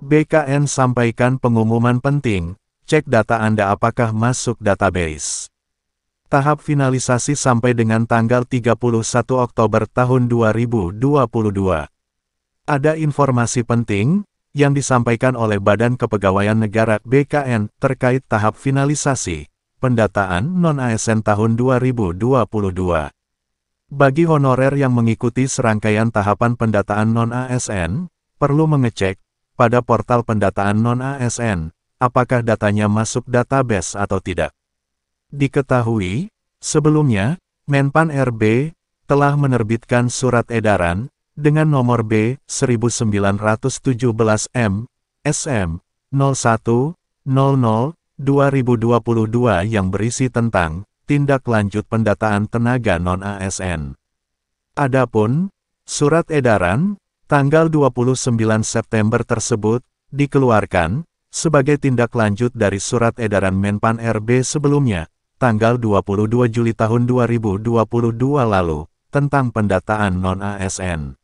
BKN sampaikan pengumuman penting, cek data Anda apakah masuk database. Tahap finalisasi sampai dengan tanggal 31 Oktober tahun 2022. Ada informasi penting yang disampaikan oleh Badan Kepegawaian Negara (BKN) terkait tahap finalisasi pendataan non-ASN tahun 2022. Bagi honorer yang mengikuti serangkaian tahapan pendataan non-ASN, perlu mengecek pada portal pendataan non-ASN apakah datanya masuk database atau tidak. Diketahui, sebelumnya, Menpan RB telah menerbitkan surat edaran dengan nomor B1917M, SM, 01-00-2022 yang berisi tentang tindak lanjut pendataan tenaga non-ASN. Adapun, surat edaran tanggal 29 September tersebut dikeluarkan sebagai tindak lanjut dari surat edaran Menpan RB sebelumnya, tanggal 22 Juli tahun 2022 lalu, tentang pendataan non-ASN.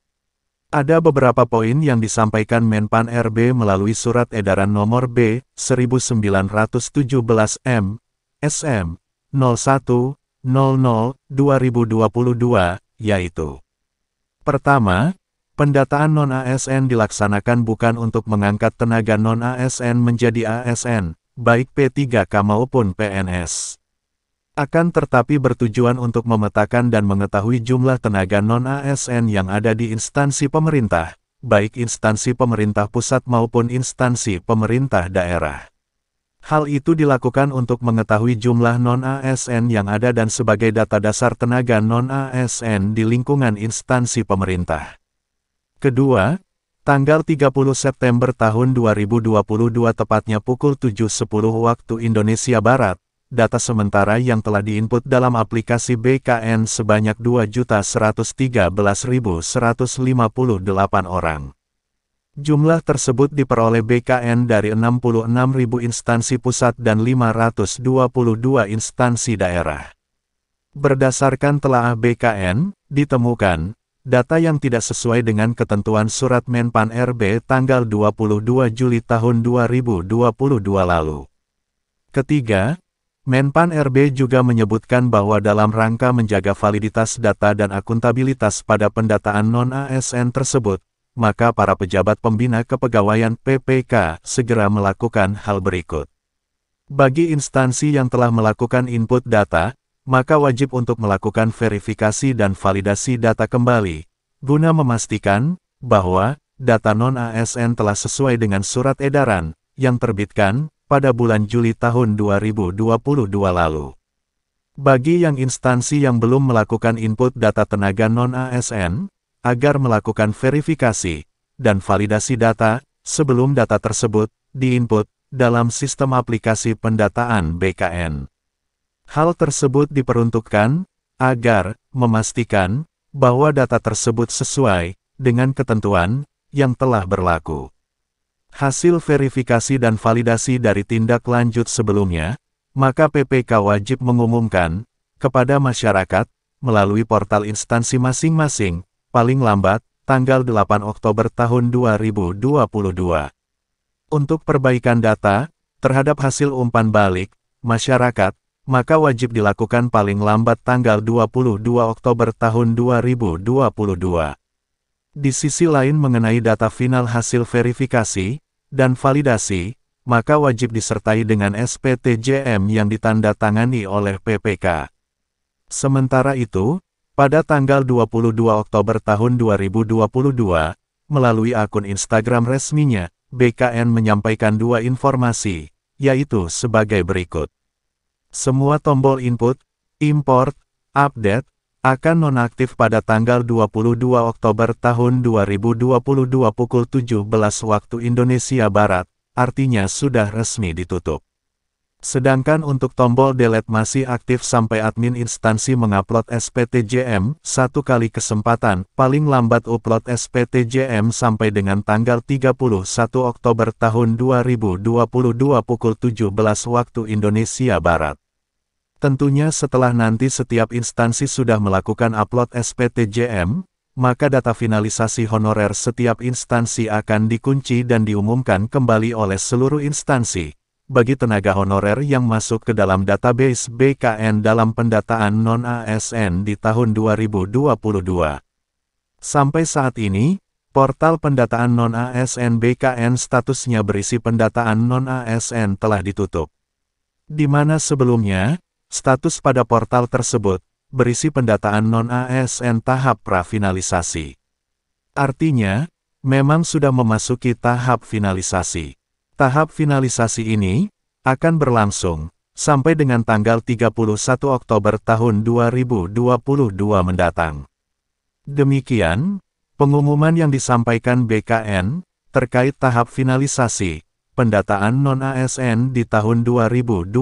Ada beberapa poin yang disampaikan Menpan RB melalui surat edaran nomor B1917M, SM, 01-00-2022, yaitu: pertama, pendataan non-ASN dilaksanakan bukan untuk mengangkat tenaga non-ASN menjadi ASN, baik P3K maupun PNS. Akan tetapi bertujuan untuk memetakan dan mengetahui jumlah tenaga non-ASN yang ada di instansi pemerintah, baik instansi pemerintah pusat maupun instansi pemerintah daerah. Hal itu dilakukan untuk mengetahui jumlah non-ASN yang ada dan sebagai data dasar tenaga non-ASN di lingkungan instansi pemerintah. Kedua, tanggal 30 September tahun 2022 tepatnya pukul 7.10 waktu Indonesia Barat, data sementara yang telah diinput dalam aplikasi BKN sebanyak 2.113.158 orang. Jumlah tersebut diperoleh BKN dari 66.000 instansi pusat dan 522 instansi daerah. Berdasarkan telaah BKN, ditemukan data yang tidak sesuai dengan ketentuan surat Menpan RB tanggal 22 Juli tahun 2022 lalu. Ketiga, Menpan RB juga menyebutkan bahwa dalam rangka menjaga validitas data dan akuntabilitas pada pendataan non-ASN tersebut, maka para pejabat pembina kepegawaian (PPK) segera melakukan hal berikut. Bagi instansi yang telah melakukan input data, maka wajib untuk melakukan verifikasi dan validasi data kembali, guna memastikan bahwa data non-ASN telah sesuai dengan surat edaran yang terbitkan pada bulan Juli tahun 2022 lalu. Bagi yang instansi yang belum melakukan input data tenaga non-ASN, agar melakukan verifikasi dan validasi data sebelum data tersebut diinput dalam sistem aplikasi pendataan BKN. Hal tersebut diperuntukkan agar memastikan bahwa data tersebut sesuai dengan ketentuan yang telah berlaku. Hasil verifikasi dan validasi dari tindak lanjut sebelumnya, maka PPK wajib mengumumkan kepada masyarakat melalui portal instansi masing-masing, paling lambat tanggal 8 Oktober tahun 2022. Untuk perbaikan data terhadap hasil umpan balik masyarakat, maka wajib dilakukan paling lambat tanggal 22 Oktober tahun 2022. Di sisi lain mengenai data final hasil verifikasi dan validasi, maka wajib disertai dengan SPTJM yang ditandatangani oleh PPK. Sementara itu, pada tanggal 22 Oktober tahun 2022, melalui akun Instagram resminya, BKN menyampaikan dua informasi, yaitu sebagai berikut. Semua tombol input, import, update, akan nonaktif pada tanggal 22 Oktober tahun 2022 pukul 17 waktu Indonesia Barat, artinya sudah resmi ditutup. Sedangkan untuk tombol delete masih aktif sampai admin instansi mengupload SPTJM, satu kali kesempatan, paling lambat upload SPTJM sampai dengan tanggal 31 Oktober tahun 2022 pukul 17 waktu Indonesia Barat. Tentunya setelah nanti setiap instansi sudah melakukan upload SPTJM, maka data finalisasi honorer setiap instansi akan dikunci dan diumumkan kembali oleh seluruh instansi. Bagi tenaga honorer yang masuk ke dalam database BKN dalam pendataan non-ASN di tahun 2022. Sampai saat ini, portal pendataan non-ASN BKN statusnya berisi pendataan non-ASN telah ditutup. Di mana sebelumnya, status pada portal tersebut berisi pendataan non-ASN tahap prafinalisasi. Artinya, memang sudah memasuki tahap finalisasi. Tahap finalisasi ini akan berlangsung sampai dengan tanggal 31 Oktober tahun 2022 mendatang. Demikian, pengumuman yang disampaikan BKN terkait tahap finalisasi pendataan non-ASN di tahun 2022.